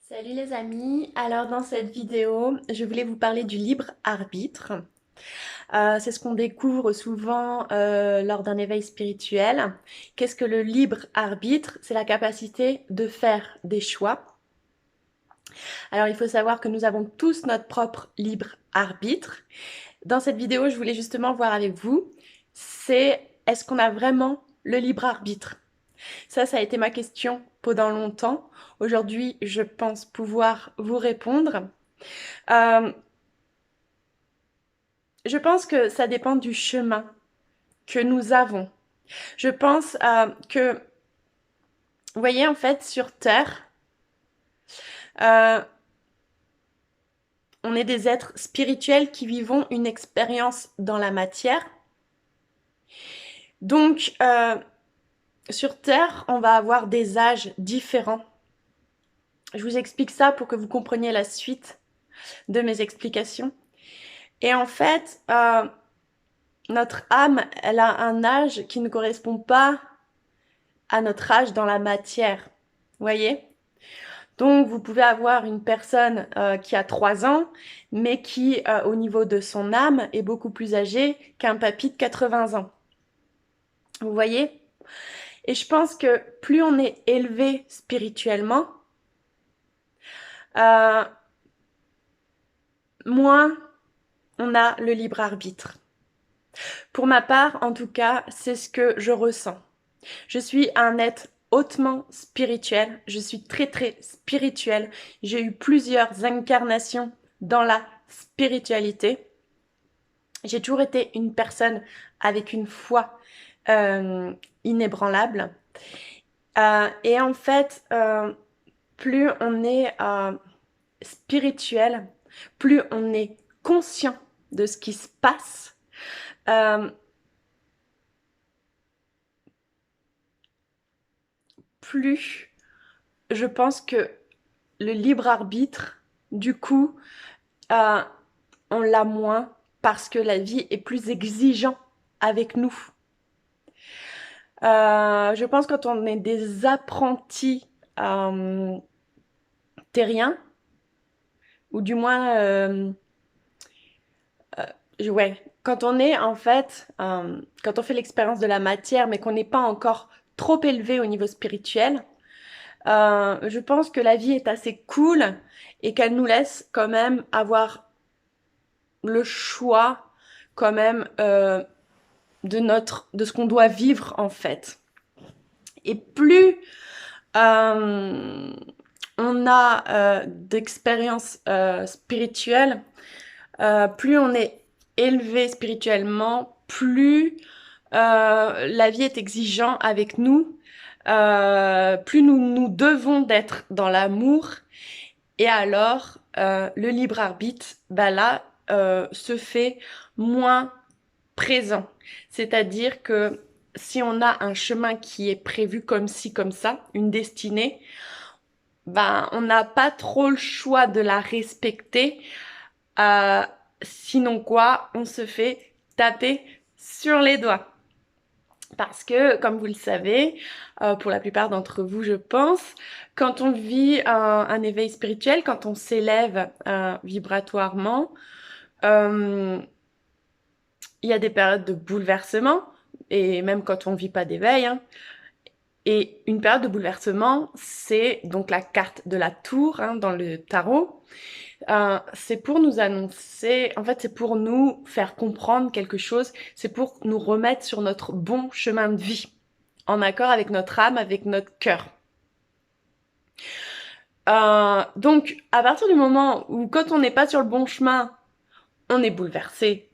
Salut les amis, alors dans cette vidéo, je voulais vous parler du libre arbitre. C'est ce qu'on découvre souvent lors d'un éveil spirituel. Qu'est-ce que le libre arbitre? C'est la capacité de faire des choix. Alors il faut savoir que nous avons tous notre propre libre arbitre. Dans cette vidéo, je voulais justement voir avec vous, c'est est-ce qu'on a vraiment le libre arbitre? Ça a été ma question pendant longtemps. Aujourd'hui, je pense pouvoir vous répondre. Euh, je pense que ça dépend du chemin que nous avons. Je pense que, vous voyez, en fait, sur Terre, euh, on est des êtres spirituels qui vivons une expérience dans la matière. Donc, sur Terre, on va avoir des âges différents. Je vous explique ça pour que vous compreniez la suite de mes explications. Et en fait, notre âme, elle a un âge qui ne correspond pas à notre âge dans la matière. Vous voyez? Donc, vous pouvez avoir une personne qui a 3 ans, mais qui, au niveau de son âme, est beaucoup plus âgée qu'un papy de 80 ans. Vous voyez? Et je pense que plus on est élevé spirituellement, euh, moins on a le libre arbitre. Pour ma part, en tout cas, c'est ce que je ressens. Je suis un être hautement spirituel, je suis très très spirituelle. J'ai eu plusieurs incarnations dans la spiritualité. J'ai toujours été une personne avec une foi inébranlable. Et en fait, plus on est spirituel, plus on est conscient de ce qui se passe, euh, plus je pense que le libre arbitre, du coup, euh, on l'a moins parce que la vie est plus exigeante avec nous. Je pense que quand on est des apprentis terriens, ou du moins, ouais, quand on est en fait, quand on fait l'expérience de la matière, mais qu'on n'est pas encore trop élevé au niveau spirituel, je pense que la vie est assez cool et qu'elle nous laisse quand même avoir le choix quand même de ce qu'on doit vivre en fait. Et plus euh, on a d'expériences spirituelles, plus on est élevé spirituellement, plus la vie est exigeante avec nous, plus nous devons d'être dans l'amour. Et alors, le libre arbitre, bah là, se fait moins présent. C'est-à-dire que si on a un chemin qui est prévu comme ci, comme ça, une destinée, ben, on n'a pas trop le choix de la respecter. Euh, Sinon quoi, on se fait taper sur les doigts. Parce que, comme vous le savez, pour la plupart d'entre vous, je pense, quand on vit un éveil spirituel, quand on s'élève vibratoirement, euh, il y a des périodes de bouleversement, et même quand on ne vit pas d'éveil, hein. Et une période de bouleversement, c'est donc la carte de la tour hein, dans le tarot. C'est pour nous annoncer, en fait, c'est pour nous faire comprendre quelque chose, c'est pour nous remettre sur notre bon chemin de vie, en accord avec notre âme, avec notre cœur. Donc, à partir du moment où, quand on n'est pas sur le bon chemin, on est bouleversé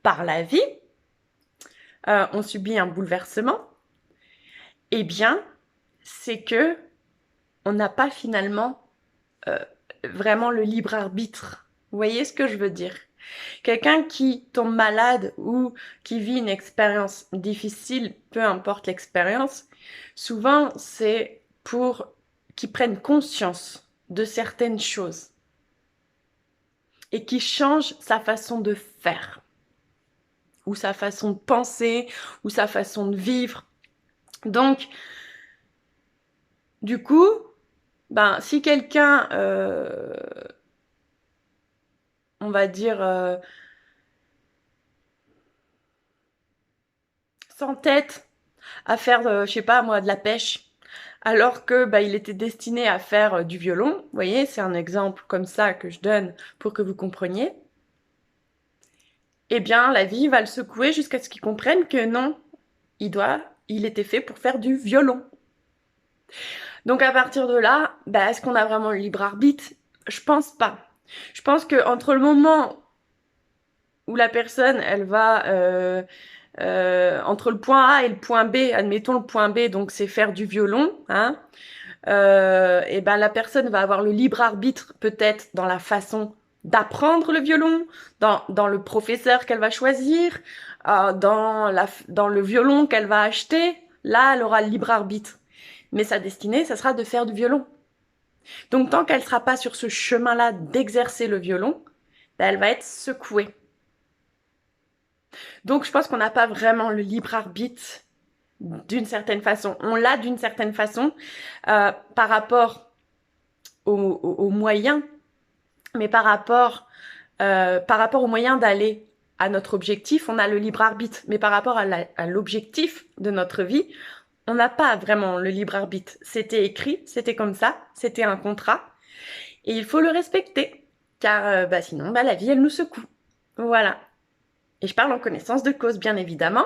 par la vie, on subit un bouleversement, eh bien, c'est que on n'a pas finalement euh, vraiment le libre arbitre. Vous voyez ce que je veux dire? Quelqu'un qui tombe malade ou qui vit une expérience difficile, peu importe l'expérience, souvent c'est pour qu'il prenne conscience de certaines choses et qu'il change sa façon de faire ou sa façon de penser ou sa façon de vivre. Donc, du coup, ben, si quelqu'un, on va dire, s'entête à faire, je sais pas moi, de la pêche, alors que bah, il était destiné à faire du violon. Vous voyez, c'est un exemple comme ça que je donne pour que vous compreniez. Eh bien, la vie va le secouer jusqu'à ce qu'il comprenne que non, il était fait pour faire du violon. Donc à partir de là, bah, est-ce qu'on a vraiment le libre arbitre? Je pense pas. Je pense que entre le moment où la personne, elle va entre le point A et le point B, admettons le point B, donc c'est faire du violon, hein, et ben la personne va avoir le libre arbitre peut-être dans la façon d'apprendre le violon, dans le professeur qu'elle va choisir, dans le violon qu'elle va acheter. Là, elle aura le libre arbitre. Mais sa destinée, ça sera de faire du violon. Donc tant qu'elle sera pas sur ce chemin-là d'exercer le violon, ben, elle va être secouée. Donc je pense qu'on n'a pas vraiment le libre arbitre d'une certaine façon. On l'a d'une certaine façon par rapport aux moyens, mais par rapport aux moyens d'aller à notre objectif, on a le libre arbitre. Mais par rapport à l'objectif de notre vie, on n'a pas vraiment le libre arbitre. C'était écrit, c'était comme ça, c'était un contrat. Et il faut le respecter. Car bah, sinon, bah, la vie, elle nous secoue. Voilà. Et je parle en connaissance de cause, bien évidemment.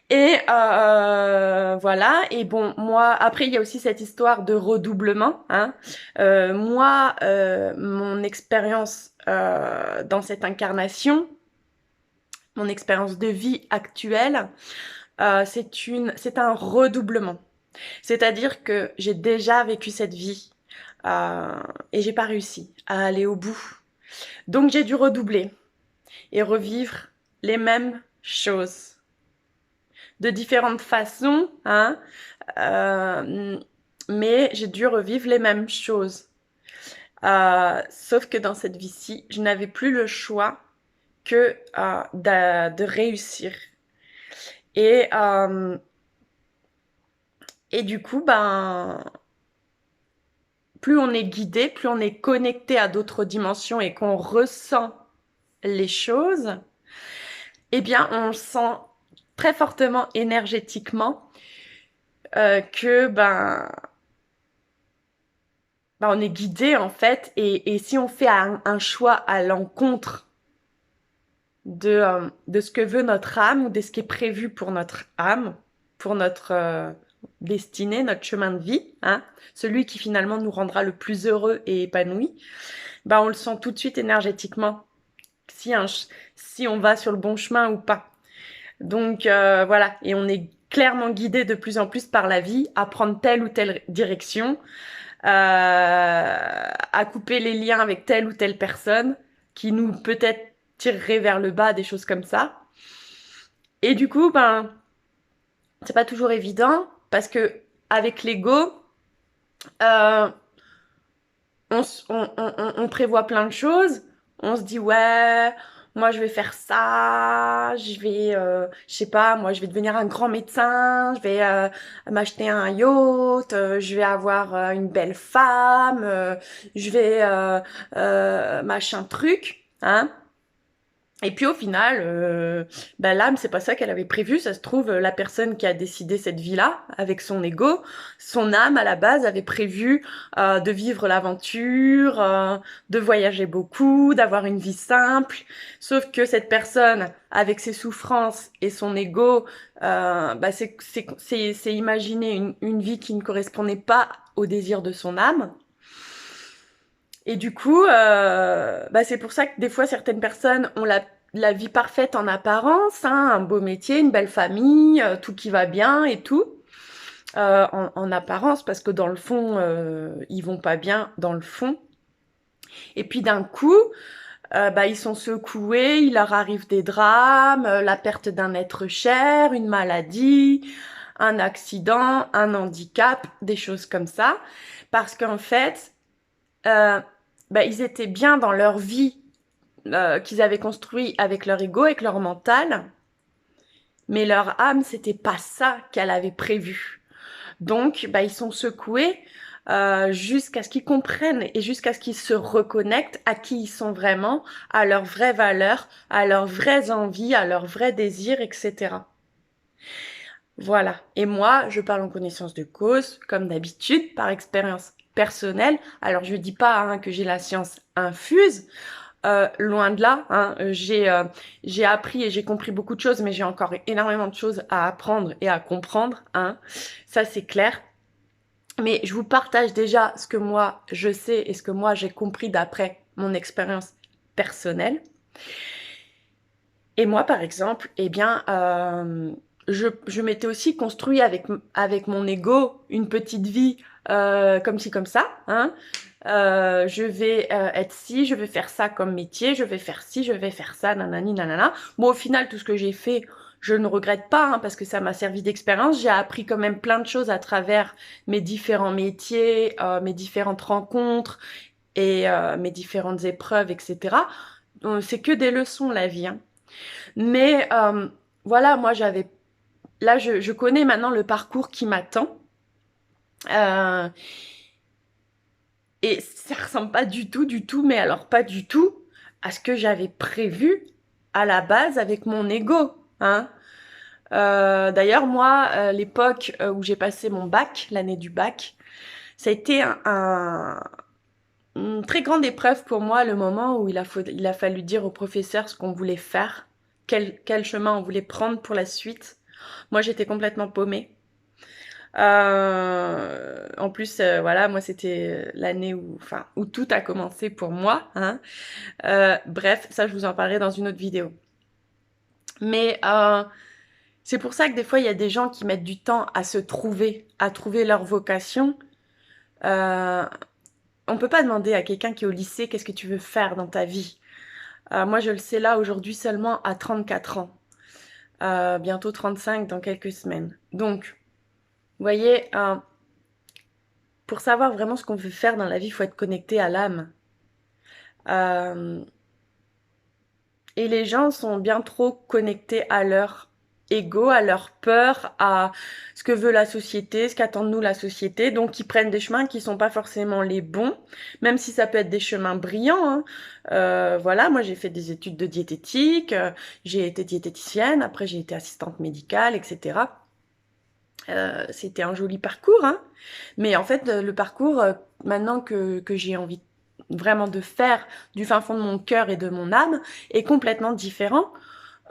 Et voilà. Et bon, moi, après, il y a aussi cette histoire de redoublement. Hein. Moi, mon expérience dans cette incarnation, mon expérience de vie actuelle, c'est un redoublement. C'est-à-dire que j'ai déjà vécu cette vie et j'ai pas réussi à aller au bout. Donc j'ai dû redoubler et revivre les mêmes choses de différentes façons, hein, mais j'ai dû revivre les mêmes choses. Sauf que dans cette vie-ci, je n'avais plus le choix que de réussir. Et, et du coup, ben, plus on est guidé, plus on est connecté à d'autres dimensions et qu'on ressent les choses, eh bien, on sent très fortement énergétiquement que on est guidé en fait, et si on fait un choix à l'encontre de ce que veut notre âme ou de ce qui est prévu pour notre âme, pour notre destinée, notre chemin de vie, hein, celui qui finalement nous rendra le plus heureux et épanoui, on le sent tout de suite énergétiquement si on va sur le bon chemin ou pas. Donc voilà, et on est clairement guidé de plus en plus par la vie à prendre telle ou telle direction, à couper les liens avec telle ou telle personne qui nous peut-être tirerait vers le bas, des choses comme ça. Et du coup, c'est pas toujours évident parce que avec l'ego, euh, on prévoit plein de choses. On se dit ouais, moi je vais faire ça, je sais pas, moi je vais devenir un grand médecin, je vais m'acheter un yacht, je vais avoir une belle femme, je vais machin truc, hein. Et puis au final, l'âme, c'est pas ça qu'elle avait prévu. Ça se trouve, la personne qui a décidé cette vie-là, avec son ego, son âme à la base avait prévu de vivre l'aventure, de voyager beaucoup, d'avoir une vie simple. Sauf que cette personne, avec ses souffrances et son ego, c'est imaginer une vie qui ne correspondait pas au désir de son âme. Et du coup, c'est pour ça que des fois certaines personnes ont la vie parfaite en apparence, hein, un beau métier, une belle famille, tout qui va bien et tout, en apparence, parce que dans le fond, ils vont pas bien dans le fond. Et puis d'un coup, ils sont secoués, il leur arrive des drames, la perte d'un être cher, une maladie, un accident, un handicap, des choses comme ça, parce qu'en fait, ils étaient bien dans leur vie qu'ils avaient construit avec leur ego, avec leur mental, mais leur âme, c'était pas ça qu'elle avait prévu. Donc, ils sont secoués jusqu'à ce qu'ils comprennent et jusqu'à ce qu'ils se reconnectent à qui ils sont vraiment, à leurs vraies valeurs, à leurs vraies envies, à leurs vrais désirs, etc. Voilà. Et moi, je parle en connaissance de cause, comme d'habitude, par expérience personnelle. Alors, je dis pas hein, que j'ai la science infuse, loin de là. Hein. J'ai appris et j'ai compris beaucoup de choses, mais j'ai encore énormément de choses à apprendre et à comprendre. Hein. Ça, c'est clair. Mais je vous partage déjà ce que moi, je sais et ce que moi, j'ai compris d'après mon expérience personnelle. Et moi, par exemple, eh bien, je m'étais aussi construit avec mon ego une petite vie comme ci, comme ça. Hein. Je vais être ci, je vais faire ça comme métier, je vais faire ci, je vais faire ça, nanani, nanana. Bon, au final, tout ce que j'ai fait, je ne regrette pas hein, parce que ça m'a servi d'expérience. J'ai appris quand même plein de choses à travers mes différents métiers, mes différentes rencontres et mes différentes épreuves, etc. Donc, c'est que des leçons, la vie. Hein. Mais voilà, moi j'avais... Là, je connais maintenant le parcours qui m'attend. Et ça ressemble pas du tout, mais alors pas du tout, à ce que j'avais prévu à la base avec mon ego. Hein. D'ailleurs, moi, l'époque où j'ai passé mon bac, l'année du bac, ça a été une très grande épreuve pour moi, le moment où il a fallu dire au professeur ce qu'on voulait faire, quel chemin on voulait prendre pour la suite. Moi, j'étais complètement paumée. En plus, voilà, moi, c'était l'année où tout a commencé pour moi. Hein. Bref, ça, je vous en parlerai dans une autre vidéo. Mais c'est pour ça que des fois, il y a des gens qui mettent du temps à se trouver, à trouver leur vocation. On peut pas demander à quelqu'un qui est au lycée qu'est-ce que tu veux faire dans ta vie. Moi, je le sais là aujourd'hui seulement à 34 ans. Bientôt 35 dans quelques semaines. Donc, vous voyez, pour savoir vraiment ce qu'on veut faire dans la vie, il faut être connecté à l'âme. Et les gens sont bien trop connectés à leur ego, à leur peur, à ce que veut la société, ce qu'attend de nous la société. Donc, ils prennent des chemins qui sont pas forcément les bons, même si ça peut être des chemins brillants. Hein. Voilà, moi j'ai fait des études de diététique, j'ai été diététicienne, après j'ai été assistante médicale, etc. C'était un joli parcours, hein. Mais en fait, le parcours, maintenant que j'ai envie vraiment de faire du fin fond de mon cœur et de mon âme, est complètement différent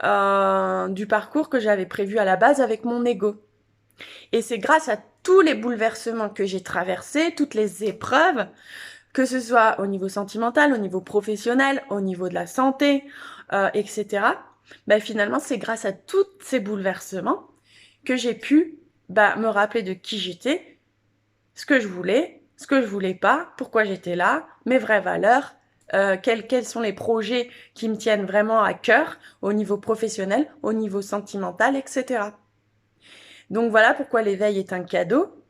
du parcours que j'avais prévu à la base avec mon ego. Et c'est grâce à tous les bouleversements que j'ai traversés, toutes les épreuves, que ce soit au niveau sentimental, au niveau professionnel, au niveau de la santé, etc. Ben, finalement, c'est grâce à tous ces bouleversements que j'ai pu me rappeler de qui j'étais, ce que je voulais pas, pourquoi j'étais là, mes vraies valeurs, quels sont les projets qui me tiennent vraiment à cœur au niveau professionnel, au niveau sentimental, etc. Donc voilà pourquoi l'éveil est un cadeau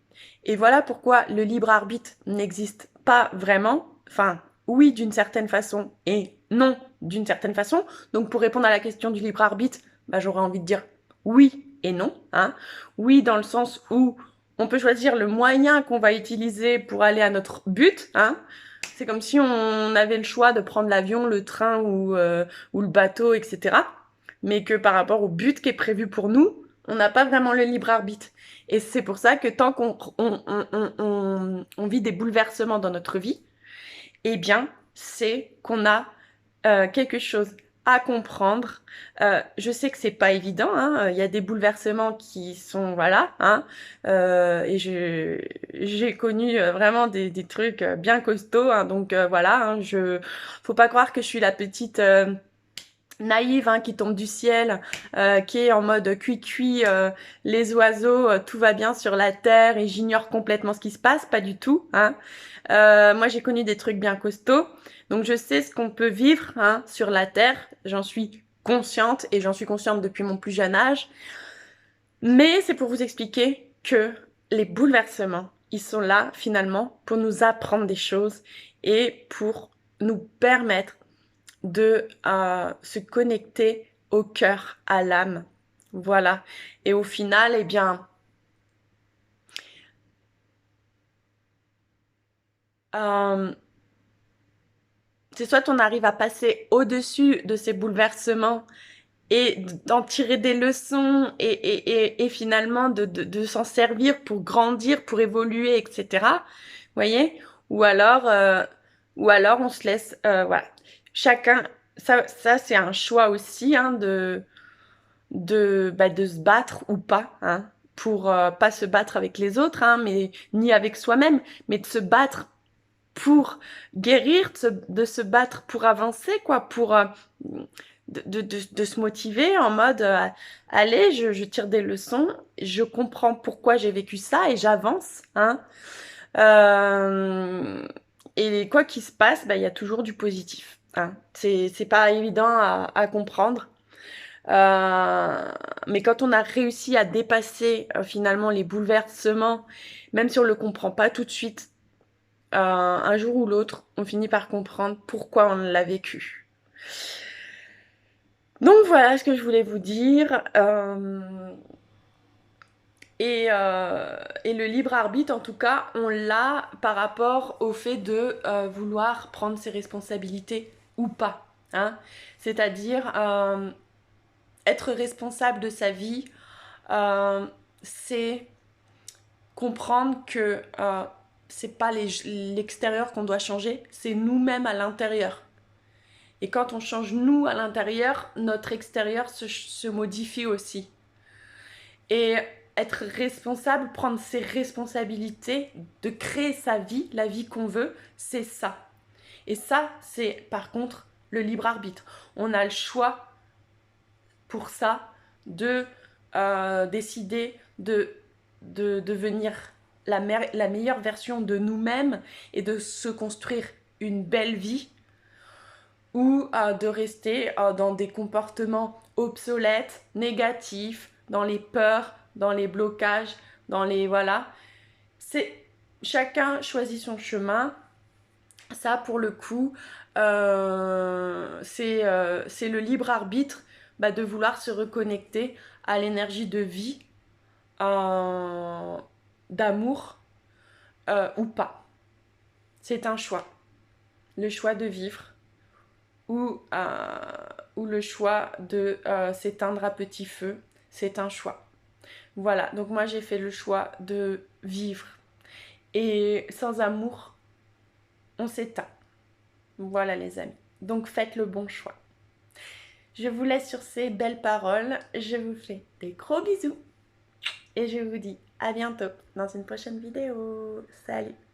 et voilà pourquoi le libre arbitre n'existe pas vraiment. Enfin, oui d'une certaine façon et non d'une certaine façon. Donc pour répondre à la question du libre arbitre, j'aurais envie de dire oui et non. Hein. Oui dans le sens où on peut choisir le moyen qu'on va utiliser pour aller à notre but. Hein. C'est comme si on avait le choix de prendre l'avion, le train ou le bateau, etc. Mais que par rapport au but qui est prévu pour nous, on n'a pas vraiment le libre arbitre. Et c'est pour ça que tant qu'on on vit des bouleversements dans notre vie, eh bien, c'est qu'on a quelque chose à comprendre. Je sais que c'est pas évident, hein. Il y a des bouleversements qui sont voilà, hein. Et j'ai connu vraiment des trucs bien costauds, hein. Donc voilà, hein, faut pas croire que je suis la petite naïve hein, qui tombe du ciel, qui est en mode cuit les oiseaux, tout va bien sur la terre et j'ignore complètement ce qui se passe, pas du tout. Hein. Moi j'ai connu des trucs bien costauds, donc je sais ce qu'on peut vivre hein, sur la terre, j'en suis consciente et j'en suis consciente depuis mon plus jeune âge. Mais c'est pour vous expliquer que les bouleversements, ils sont là finalement pour nous apprendre des choses et pour nous permettre de se connecter au cœur, à l'âme. Voilà. Et au final, eh bien, c'est soit on arrive à passer au-dessus de ces bouleversements et d'en tirer des leçons et finalement de s'en servir pour grandir, pour évoluer, etc. Vous voyez? Ou alors, euh, ou alors on se laisse, voilà. Chacun, ça c'est un choix aussi, hein, de se battre ou pas, hein, pour pas se battre avec les autres, hein, mais ni avec soi-même, mais de se battre pour guérir, de se battre pour avancer, quoi, pour de se motiver en mode allez, je tire des leçons, je comprends pourquoi j'ai vécu ça et j'avance, hein. Euh, et quoi qu'il se passe, bah, il y a toujours du positif, hein. C'est pas évident à comprendre. Euh, mais quand on a réussi à dépasser finalement les bouleversements, même si on le comprend pas tout de suite, un jour ou l'autre, on finit par comprendre pourquoi on l'a vécu. Donc voilà ce que je voulais vous dire. Et le libre arbitre, en tout cas, on l'a par rapport au fait de vouloir prendre ses responsabilités ou pas, hein. C'est-à-dire être responsable de sa vie, c'est comprendre que c'est pas l'extérieur qu'on doit changer, c'est nous-mêmes à l'intérieur. Et quand on change nous à l'intérieur, notre extérieur se modifie aussi. Et être responsable, prendre ses responsabilités, de créer sa vie, la vie qu'on veut, c'est ça. Et ça, c'est par contre le libre arbitre. On a le choix pour ça de décider de devenir la meilleure version de nous-mêmes et de se construire une belle vie ou de rester dans des comportements obsolètes, négatifs, dans les peurs, dans les blocages, dans les... Voilà. C'est... Chacun choisit son chemin. Ça, pour le coup, c'est le libre arbitre de vouloir se reconnecter à l'énergie de vie, d'amour ou pas. C'est un choix. Le choix de vivre ou le choix de s'éteindre à petit feu, c'est un choix. Voilà, donc moi j'ai fait le choix de vivre. Et sans amour, on s'éteint. Voilà les amis. Donc faites le bon choix. Je vous laisse sur ces belles paroles. Je vous fais des gros bisous. Et je vous dis à bientôt dans une prochaine vidéo. Salut!